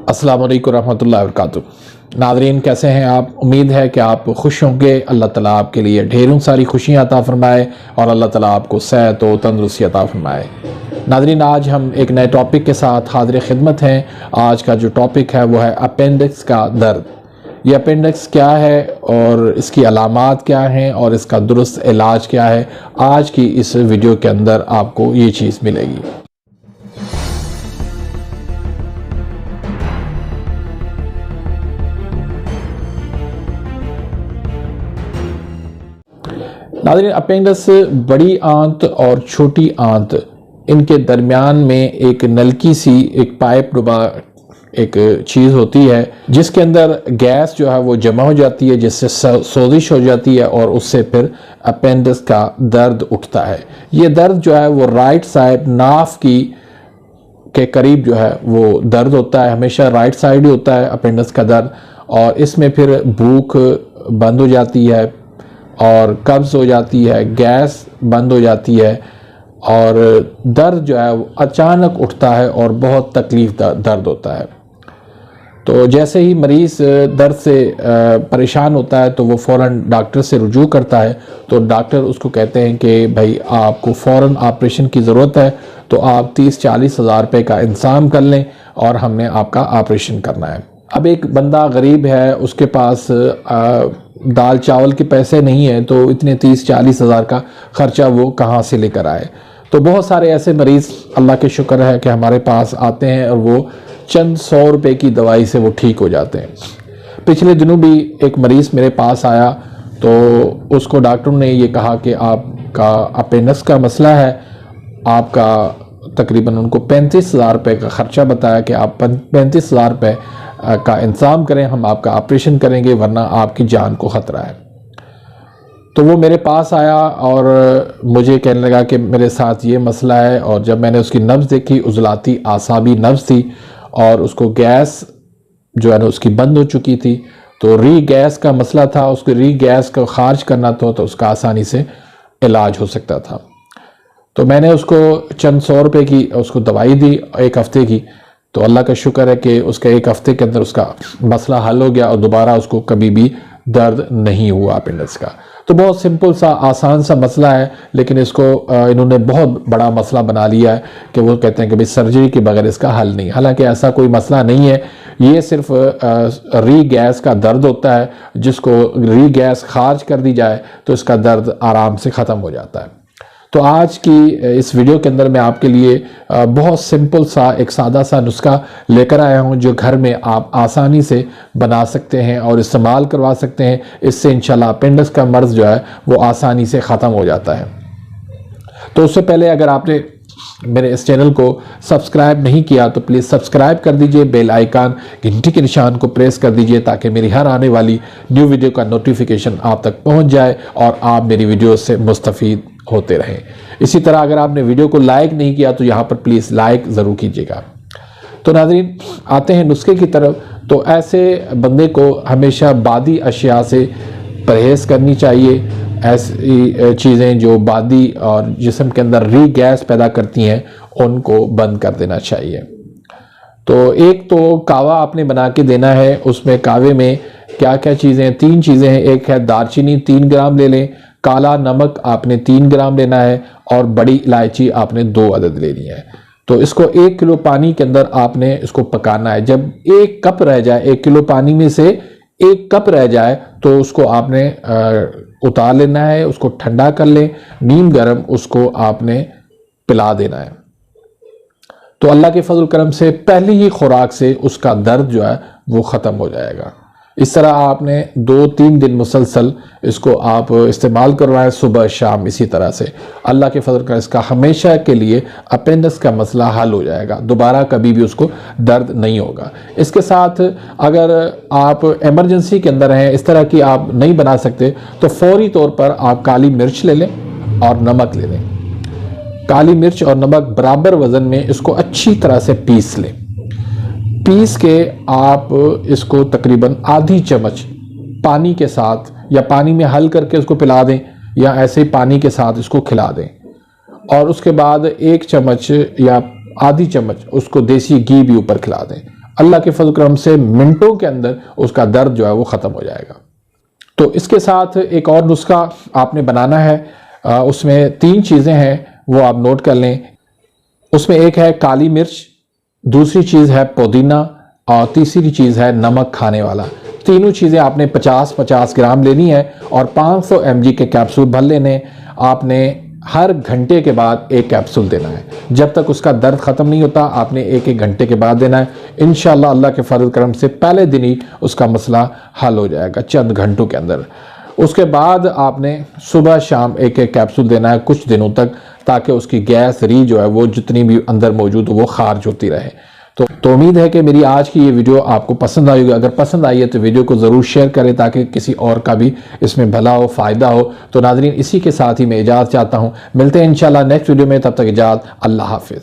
अस्सलाम वालेकुम रहमतुल्लाहि व बरकातुहू। नाज़रीन, कैसे हैं आप? उम्मीद है कि आप खुश होंगे। अल्लाह ताला आपके लिए ढेरों सारी खुशियाँ अता फरमाए और अल्लाह ताला आपको सेहत व तंदुरुस्ती अता फरमाए। नाज़रीन, आज हम एक नए टॉपिक के साथ हाज़िर खिदमत हैं। आज का जो टॉपिक है वो है अपेंडिक्स का दर्द। ये अपेंडिक्स क्या है और इसकी अलामात क्या हैं और इसका दुरुस्त इलाज क्या है, आज की इस वीडियो के अंदर आपको ये चीज़ मिलेगी। नाज़रीन, अपेंडिक्स बड़ी आंत और छोटी आंत, इनके दरमियान में एक नलकी सी, एक पाइप नुमा एक चीज़ होती है जिसके अंदर गैस जो है वो जमा हो जाती है, जिससे सोजिश हो जाती है और उससे फिर अपेंडिक्स का दर्द उठता है। ये दर्द जो है वो राइट साइड नाफ के करीब जो है वो दर्द होता है। हमेशा राइट साइड ही होता है अपेंडिक्स का दर्द, और इसमें फिर भूख बंद हो जाती है और कब्ज़ हो जाती है, गैस बंद हो जाती है और दर्द जो है वो अचानक उठता है और बहुत तकलीफ दर्द होता है। तो जैसे ही मरीज़ दर्द से परेशान होता है तो वो फ़ौरन डॉक्टर से रुजू करता है। तो डॉक्टर उसको कहते हैं कि भाई आपको फ़ौरन ऑपरेशन की ज़रूरत है, तो आप 30-40 हज़ार रुपये का इंतज़ाम कर लें और हमने आपका ऑपरेशन करना है। अब एक बंदा गरीब है, उसके पास दाल चावल के पैसे नहीं है, तो इतने 30-40 हज़ार का ख़र्चा वो कहाँ से लेकर आए। तो बहुत सारे ऐसे मरीज़ अल्लाह के शुक्र है कि हमारे पास आते हैं और वो चंद 100 रुपये की दवाई से वो ठीक हो जाते हैं। पिछले दिनों भी एक मरीज़ मेरे पास आया, तो उसको डॉक्टर ने ये कहा कि आपका अपेंडिक्स का मसला है। आपका तकरीबन उनको 35 हज़ार रुपये का ख़र्चा बताया कि आप 35 हज़ार रुपये का इंतज़ाम करें, हम आपका ऑपरेशन करेंगे, वरना आपकी जान को ख़तरा है। तो वो मेरे पास आया और मुझे कहने लगा कि मेरे साथ ये मसला है। और जब मैंने उसकी नब्ज़ देखी, उज़लाती आसाबी नब्ज़ थी और उसको गैस जो है ना उसकी बंद हो चुकी थी। तो री गैस का मसला था, उसको री गैस का खारिज करना था तो उसका आसानी से इलाज हो सकता था। तो मैंने उसको चंद 100 रुपये की उसको दवाई दी 1 हफ़्ते की। तो अल्लाह का शुक्र है कि उसका 1 हफ़्ते के अंदर उसका मसला हल हो गया और दोबारा उसको कभी भी दर्द नहीं हुआ अपेंडिक्स का। तो बहुत सिंपल सा आसान सा मसला है, लेकिन इसको इन्होंने बहुत बड़ा मसला बना लिया है कि वो कहते हैं कि भाई सर्जरी के बगैर इसका हल नहीं। हालांकि ऐसा कोई मसला नहीं है, ये सिर्फ री गैस का दर्द होता है, जिसको री गैस खारिज कर दी जाए तो इसका दर्द आराम से ख़त्म हो जाता है। तो आज की इस वीडियो के अंदर मैं आपके लिए बहुत सिंपल सा एक सादा सा नुस्खा लेकर आया हूं, जो घर में आप आसानी से बना सकते हैं और इस्तेमाल करवा सकते हैं। इससे इंशाल्लाह अपेंडिक्स का मर्ज़ जो है वो आसानी से ख़त्म हो जाता है। तो उससे पहले अगर आपने मेरे इस चैनल को सब्सक्राइब नहीं किया तो प्लीज़ सब्सक्राइब कर दीजिए, बेल आइकन घंटी के निशान को प्रेस कर दीजिए ताकि मेरी हर आने वाली न्यू वीडियो का नोटिफिकेशन आप तक पहुंच जाए और आप मेरी वीडियो से मुस्तफ़ीद होते रहें। इसी तरह अगर आपने वीडियो को लाइक नहीं किया तो यहाँ पर प्लीज़ लाइक ज़रूर कीजिएगा। तो नाज़रीन, आते हैं नुस्खे की तरफ। तो ऐसे बंदे को हमेशा बादी अशिया से परहेज़ करनी चाहिए। ऐसी चीज़ें जो बादी और जिस्म के अंदर री गैस पैदा करती हैं उनको बंद कर देना चाहिए। तो एक तो कावा आपने बना के देना है। उसमें कावे में क्या क्या चीज़ें, 3 चीज़ें हैं। एक है दालचीनी 3 ग्राम ले लें, काला नमक आपने 3 ग्राम लेना है और बड़ी इलायची आपने 2 अदद लेनी है। तो इसको 1 किलो पानी के अंदर आपने इसको पकाना है। जब 1 कप रह जाए, 1 किलो पानी में से 1 कप रह जाए तो उसको आपने उतार लेना है, उसको ठंडा कर लें, नीम गर्म उसको आपने पिला देना है। तो अल्लाह के फजल करम से पहली ही खुराक से उसका दर्द जो है वो ख़त्म हो जाएगा। इस तरह आपने 2-3 दिन मुसलसल इसको आप इस्तेमाल करवाएं, सुबह शाम। इसी तरह से अल्लाह के फजल का इसका हमेशा के लिए अपेंडिक्स का मसला हल हो जाएगा, दोबारा कभी भी उसको दर्द नहीं होगा। इसके साथ अगर आप एमरजेंसी के अंदर हैं, इस तरह की आप नहीं बना सकते, तो फौरी तौर पर आप काली मिर्च ले लें और नमक ले लें। काली मिर्च और नमक बराबर वज़न में इसको अच्छी तरह से पीस लें। पीस के आप इसको तकरीबन आधी चम्मच पानी के साथ, या पानी में हल करके उसको पिला दें या ऐसे ही पानी के साथ इसको खिला दें। और उसके बाद 1 चम्मच या आधी चम्मच उसको देसी घी भी ऊपर खिला दें। अल्लाह के फजल करम से मिनटों के अंदर उसका दर्द जो है वो ख़त्म हो जाएगा। तो इसके साथ एक और नुस्खा आपने बनाना है, उसमें 3 चीज़ें हैं, वो आप नोट कर लें। उसमें एक है काली मिर्च, दूसरी चीज़ है पुदीना और तीसरी चीज़ है नमक खाने वाला। तीनों चीज़ें आपने 50-50 ग्राम लेनी है और 500 mg के कैप्सूल भर लेने। आपने हर घंटे के बाद एक कैप्सूल देना है। जब तक उसका दर्द ख़त्म नहीं होता आपने 1-1 घंटे के बाद देना है। इंशाअल्लाह अल्लाह के फजल करम से पहले दिन ही उसका मसला हल हो जाएगा, चंद घंटों के अंदर। उसके बाद आपने सुबह शाम 1-1 कैप्सूल देना है कुछ दिनों तक, ताकि उसकी गैस री जो है वो जितनी भी अंदर मौजूद हो वो खारिज होती रहे। तो उम्मीद है कि मेरी आज की ये वीडियो आपको पसंद आई होगी। अगर पसंद आई है तो वीडियो को ज़रूर शेयर करें ताकि किसी और का भी इसमें भला हो, फ़ायदा हो। तो नाज़रीन, इसी के साथ ही मैं इजाज़त चाहता हूँ। मिलते हैं इंशाल्लाह नेक्स्ट वीडियो में, तब तक इजाज़त, अल्लाह हाफ़िज़।